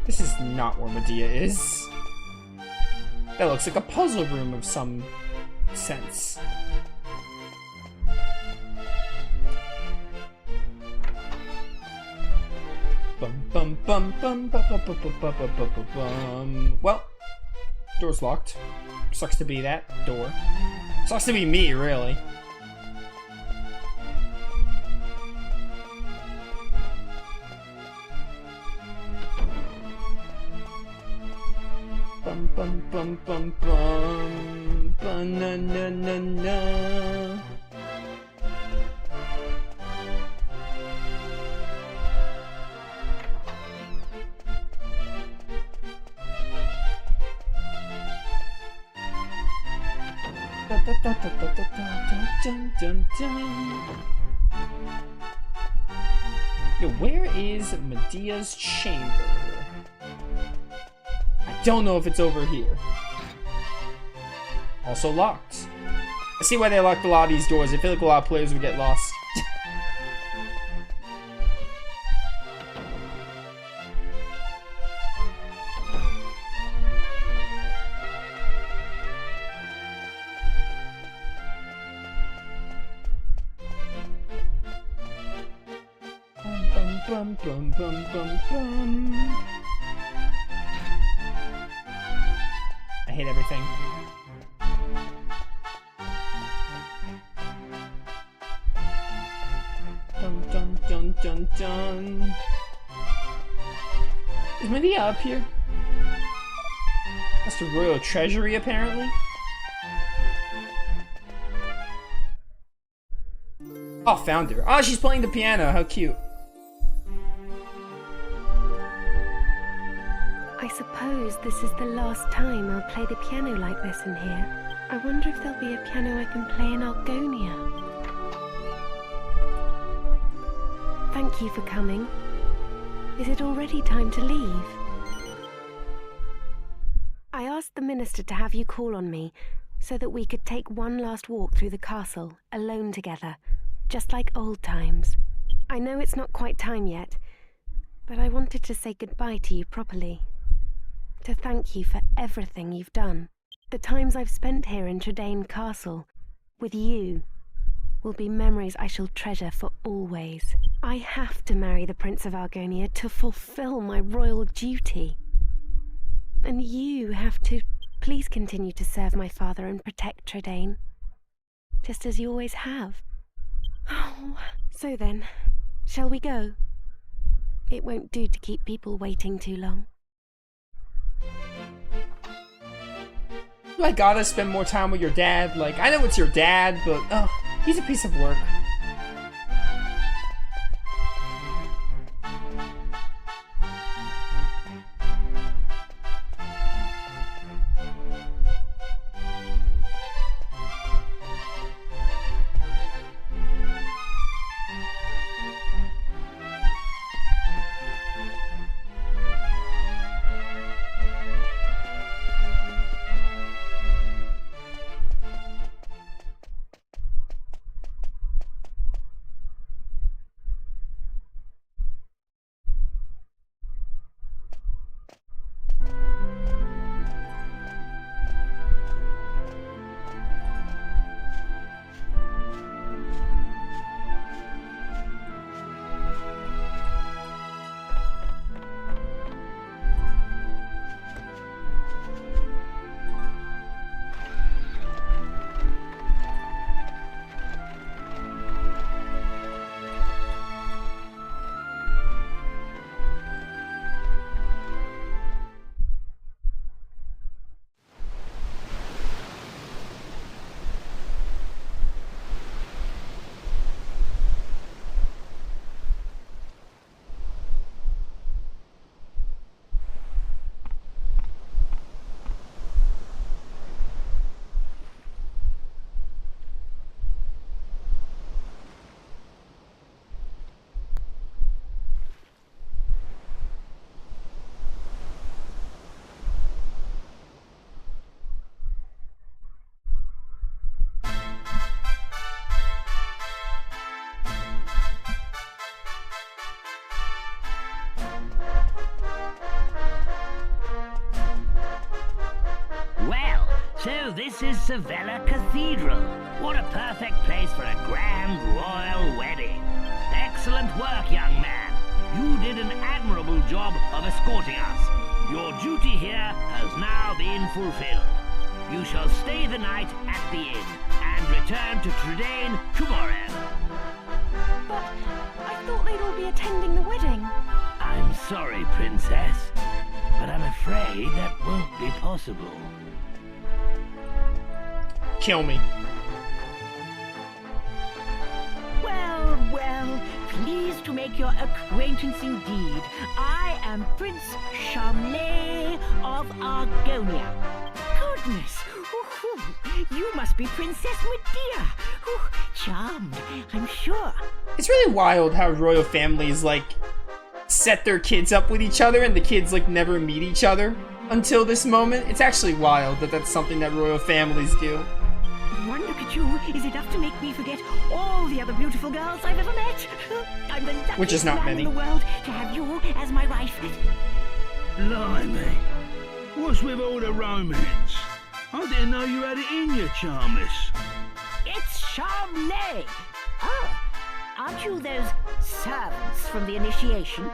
This is not where Medea is. That looks like a puzzle room of some sense. Bum bum bum bum bum bum bum bum bum bum bum. Well, door's locked. Sucks to be that door. Sucks to be me, really. Bum bum bum bum bum. Na na na na. Yo, where is Medea's chamber? I don't know if it's over here. Also locked. I see why they locked a lot of these doors. I feel like a lot of players would get lost. Bum bum bum bum bum. I hate everything. Dun dun dun dun dun. Is Medea up here? That's the royal treasury, apparently. Oh, found her. Oh, she's playing the piano. How cute. I suppose this is the last time I'll play the piano like this in here. I wonder if there'll be a piano I can play in Argonia. Thank you for coming. Is it already time to leave? I asked the minister to have you call on me so that we could take one last walk through the castle, alone together, just like old times. I know it's not quite time yet, but I wanted to say goodbye to you properly. To thank you for everything you've done. The times I've spent here in Tredain Castle, with you, will be memories I shall treasure for always. I have to marry the Prince of Argonia to fulfill my royal duty. And you have to please continue to serve my father and protect Tredain, just as you always have. Oh, so then, shall we go? It won't do to keep people waiting too long. I gotta spend more time with your dad. Like, I know it's your dad, but he's a piece of work. So this is Sevilla Cathedral. What a perfect place for a grand royal wedding. Excellent work, young man. You did an admirable job of escorting us. Your duty here has now been fulfilled. You shall stay the night at the inn and return to Trudane tomorrow. But I thought they'd all be attending the wedding. I'm sorry, Princess, but I'm afraid that won't be possible. Kill me. Well, well, pleased to make your acquaintance indeed. I am Prince Charmles of Argonia. Goodness, you must be Princess Medea. Charmed, I'm sure. It's really wild how royal families, like, set their kids up with each other and the kids, like, never meet each other until this moment. It's actually wild that that's something that royal families do. One look at you is enough to make me forget all the other beautiful girls I've ever met. I'm the luckiest Which is not man many. in the world to have you as my wife. Blimey. What's with all the romance? I didn't know you had it in you, Charmles. It's Charmles. Oh, aren't you those servants from the initiation?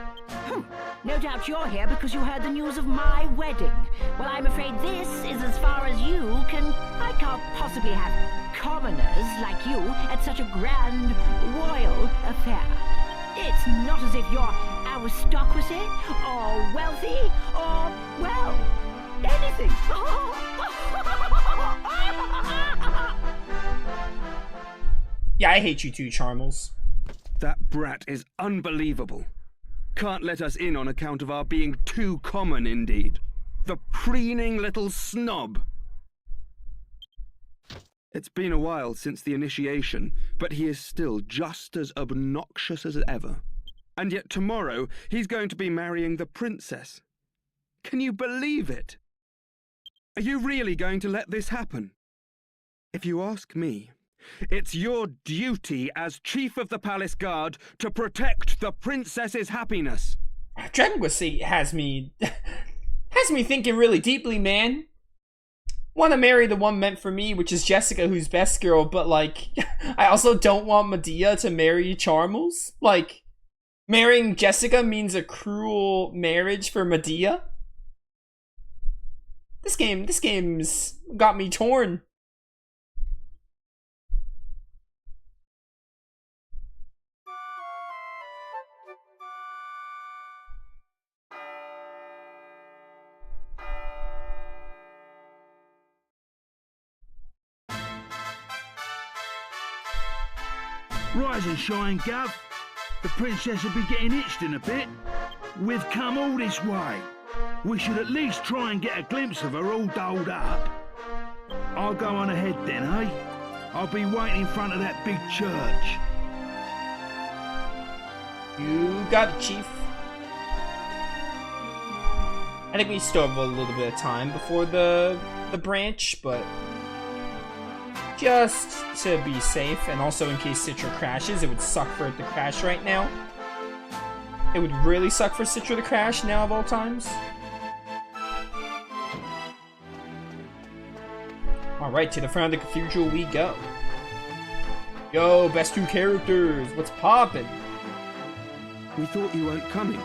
No doubt you're here because you heard the news of my wedding. Well, I'm afraid this is as far as you can... I can't possibly have commoners like you at such a grand royal affair. It's not as if you're aristocracy, or wealthy, or, well, anything. Yeah, I hate you too, Charmles. That brat is unbelievable. Can't let us in on account of our being too common, indeed. The preening little snob. It's been a while since the initiation, but he is still just as obnoxious as ever. And yet tomorrow he's going to be marrying the princess. Can you believe it? Are you really going to let this happen? If you ask me, it's your duty as Chief of the Palace Guard to protect the princess's happiness. Dragon Quest VIII has me thinking really deeply, man. Want to marry the one meant for me, which is Jessica, who's best girl, but like, I also don't want Medea to marry Charmles. Like, marrying Jessica means a cruel marriage for Medea. This game's got me torn. Rise and shine, Gov. The princess will be getting itched in a bit. We've come all this way. We should at least try and get a glimpse of her all dolled up. I'll go on ahead then, eh? I'll be waiting in front of that big church. You got it, Chief. I think we still have a little bit of time before the branch, but just to be safe, and also in case Citra crashes, it would suck for it to crash right now. It would really suck for Citra to crash now of all times. Alright, to the front of the cathedral we go. Yo, best two characters, what's poppin'? We thought you weren't coming.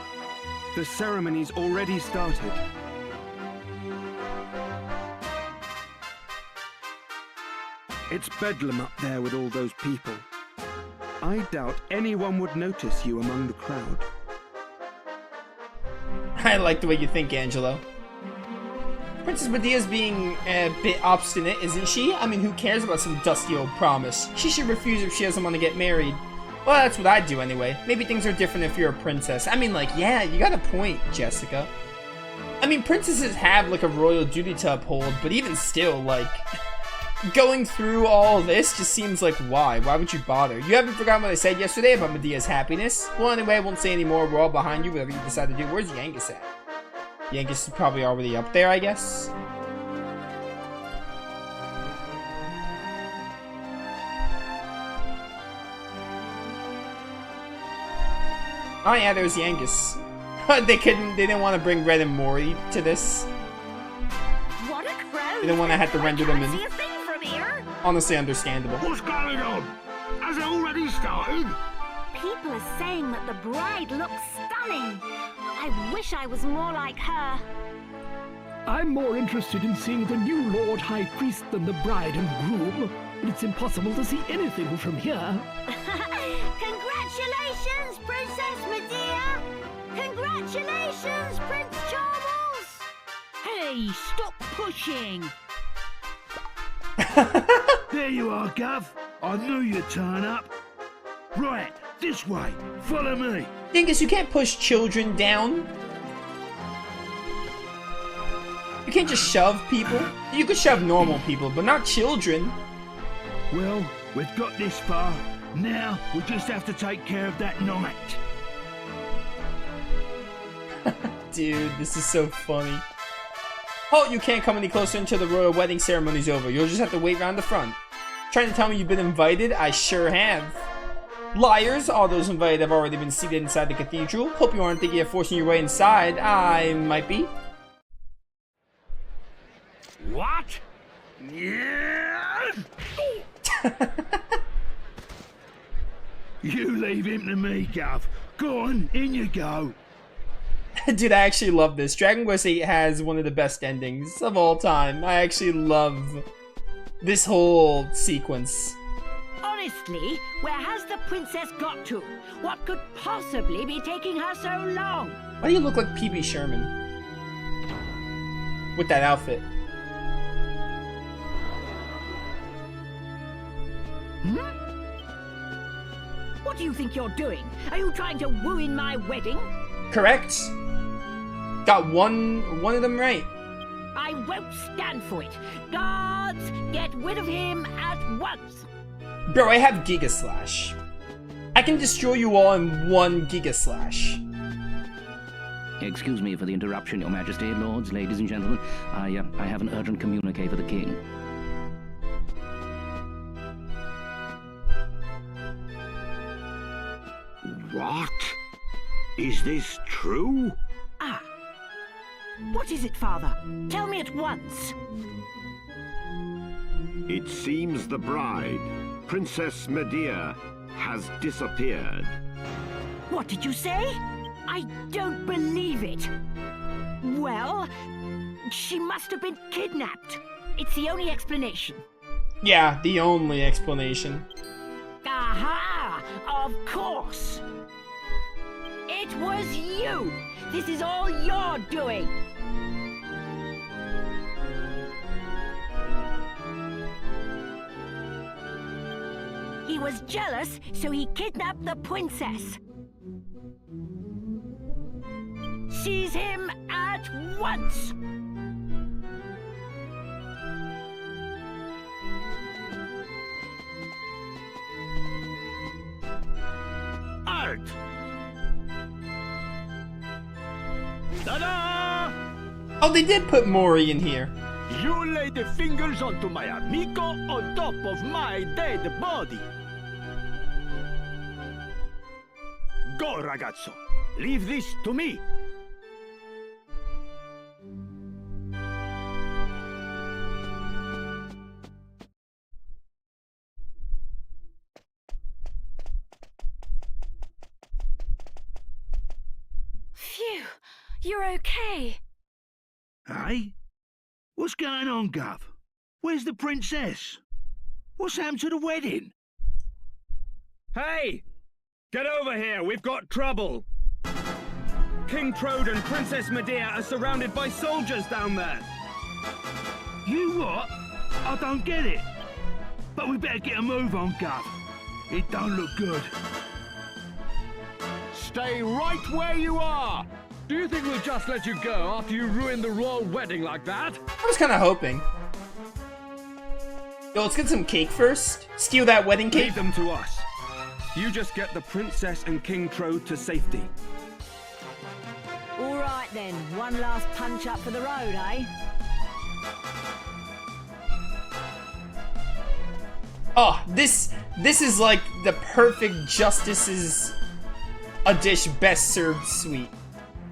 The ceremony's already started. It's bedlam up there with all those people. I doubt anyone would notice you among the crowd. I like the way you think, Angelo. Princess Medea's being a bit obstinate, isn't she? I mean, who cares about some dusty old promise? She should refuse if she doesn't want to get married. Well, that's what I'd do anyway. Maybe things are different if you're a princess. I mean, like, yeah, you got a point, Jessica. I mean, princesses have, like, a royal duty to uphold, but even still, like, going through all this just seems like, why? Why would you bother? You haven't forgotten what I said yesterday about Medea's happiness? Well, anyway, I won't say any more. We're all behind you, whatever you decide to do. Where's Yangus at? Yangus is probably already up there, I guess. Oh yeah, there's Yangus. they didn't want to bring Red and Mori to this. What a crowd didn't want to have to render them See in. a thing from here. Honestly understandable. What's going on? Has it already started? People are saying that the bride looks stunning. I wish I was more like her. I'm more interested in seeing the new Lord High Priest than the bride and groom, but it's impossible to see anything from here. Congratulations, Princess Medea! Congratulations, Prince Charmles! Hey, stop pushing! There you are, Gov. I knew you'd turn up. Right, this way. Follow me. Dingus, you can't push children down. You can't just shove people. You could shove normal people, but not children. Well, we've got this far. Now, we just have to take care of that knight. Dude, this is so funny. Oh, you can't come any closer until the royal wedding ceremony's over. You'll just have to wait around the front. Trying to tell me you've been invited? I sure have. Liars! All those invited have already been seated inside the cathedral. Hope you aren't thinking of forcing your way inside. I might be. What? Yeah. You leave him to me, Gov. Go on, in you go. Dude, I actually love this. Dragon Quest VIII has one of the best endings of all time. I actually love this whole sequence. Honestly, where has the princess got to? What could possibly be taking her so long? Why do you look like P.B. Sherman? With that outfit. What do you think you're doing? Are you trying to ruin my wedding? Correct. Got one of them right. I won't stand for it. Guards, get rid of him at once. Bro, I have Giga Slash. I can destroy you all in one Giga Slash. Excuse me for the interruption, Your Majesty, lords, ladies and gentlemen. I have an urgent communique for the king. What? Is this true? Ah. What is it, Father? Tell me at once. It seems the bride, Princess Medea, has disappeared. What did you say? I don't believe it. Well, she must have been kidnapped. It's the only explanation. Yeah, the only explanation. Aha! Of course! It was you! This is all your doing! He was jealous, so he kidnapped the princess. Seize him at once! Art! Ta-da! Oh, they did put Mori in here. You lay the fingers onto my amico on top of my dead body. Go, ragazzo. Leave this to me. Phew, you're okay. Hey? What's going on, Gov? Where's the princess? What's happened to the wedding? Hey! Get over here, we've got trouble! King Trode and Princess Medea are surrounded by soldiers down there! You what? I don't get it. But we better get a move on, Gov. It don't look good. Stay right where you are! Do you think we'll just let you go after you ruined the royal wedding like that? I was kind of hoping. Yo, let's get some cake first. Steal that wedding cake. Leave them to us. You just get the princess and King Trode to safety. All right then, one last punch up for the road, eh? Oh, this is like the perfect Justice's a dish best served sweet.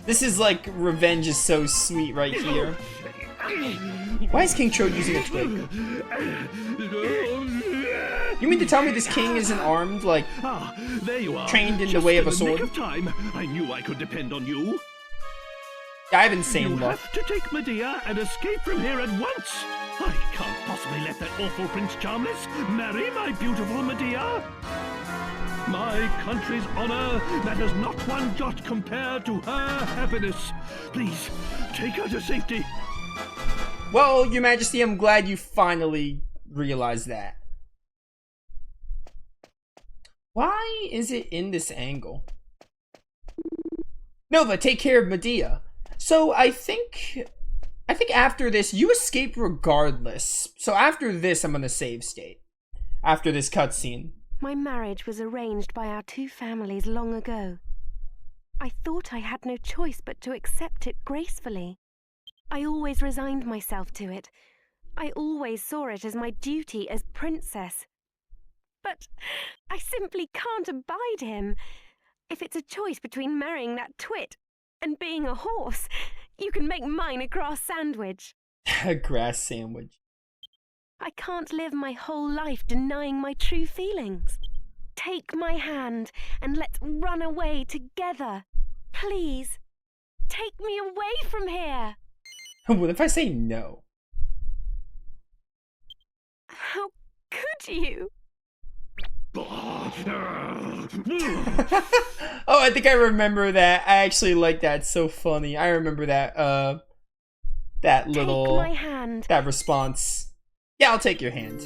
This is like revenge is so sweet right here. Why is King Trode using a twig? You mean to tell me this king isn't armed, like, there you are. trained in the Just way of a in the sword? nick of time. I knew I could depend on you. I have insane You luck. have to take Medea and escape from here at once. I can't possibly let that awful Prince Charmles marry my beautiful Medea. My country's honor matters not one jot compared to her happiness. Please, take her to safety. Well, Your Majesty, I'm glad you finally realized that. Why is it in this angle? Nova, take care of Medea. So I think after this, you escape regardless. So after this, I'm gonna save state. After this cutscene. My marriage was arranged by our two families long ago. I thought I had no choice but to accept it gracefully. I always resigned myself to it. I always saw it as my duty as princess. But I simply can't abide him. If it's a choice between marrying that twit and being a horse, you can make mine a grass sandwich. A grass sandwich. I can't live my whole life denying my true feelings. Take my hand and let's run away together. Please, take me away from here. What if I say no? How could you? Oh, I think I remember that. I actually like that. So funny. I remember that. That little. Take my hand. That response. Yeah, I'll take your hand.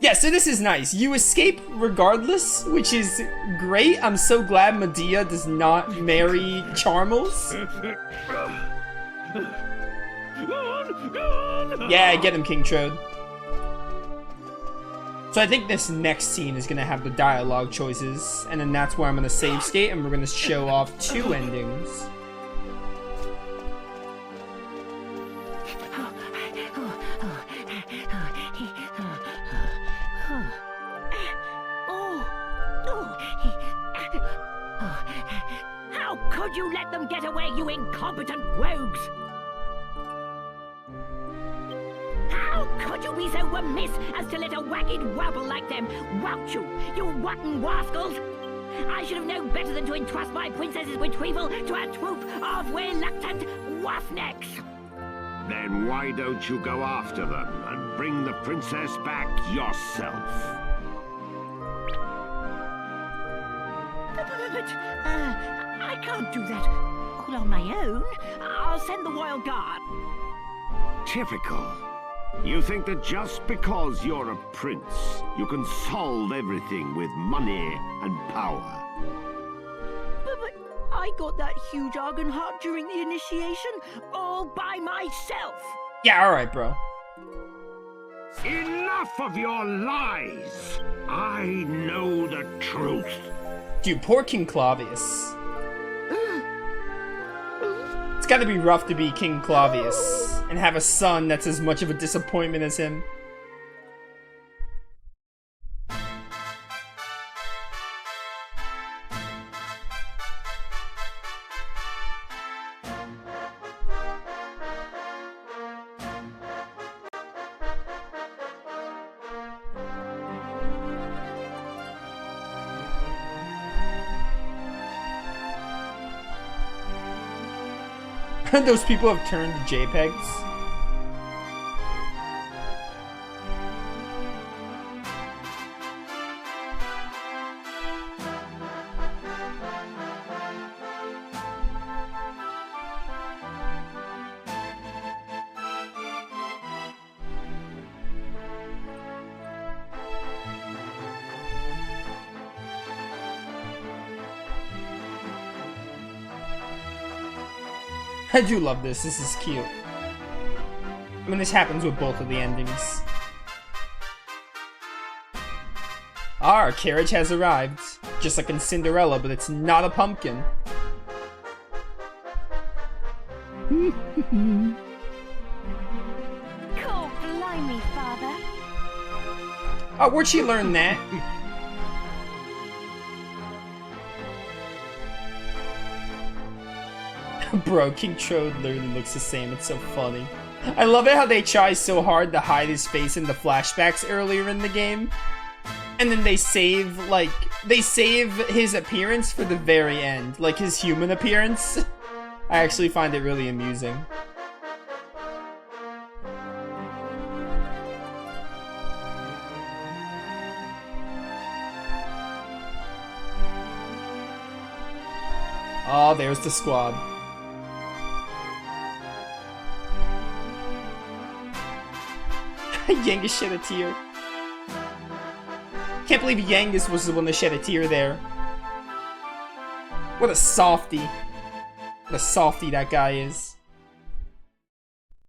Yeah, so this is nice. You escape regardless, which is great. I'm so glad Medea does not marry Charmles. Yeah, get him, King Trode. So I think this next scene is going to have the dialogue choices, and then that's where I'm going to save state, and we're going to show off two endings. How could you let them get away, you incompetent rogues? How could you be so remiss as to let a wagged wobble like them wout you, you rotten rascals? I should have known better than to entrust my princess's retrieval to a troop of reluctant roughnecks. Then why don't you go after them and bring the princess back yourself? But I can't do that all on my own. I'll send the royal guard. Typical. You think that just because you're a prince, you can solve everything with money and power. But I got that huge argon heart during the initiation all by myself. Yeah, alright, bro. Enough of your lies! I know the truth. Dude, poor King Claudius. It's gotta be rough to be King Claudius and have a son that's as much of a disappointment as him. Those people have turned to JPEGs. I do love this. This is cute. I mean, this happens with both of the endings. Our carriage has arrived. Just like in Cinderella, but it's not a pumpkin. Cool, blimey, father. Oh, where'd she learn that? Bro, King Trode literally looks the same. It's so funny. I love it how they try so hard to hide his face in the flashbacks earlier in the game. And then they save his appearance for the very end. Like his human appearance. I actually find it really amusing. Oh, there's the squad. Yangus shed a tear. Can't believe Yangus was the one that shed a tear there. What a softie. What a softie that guy is.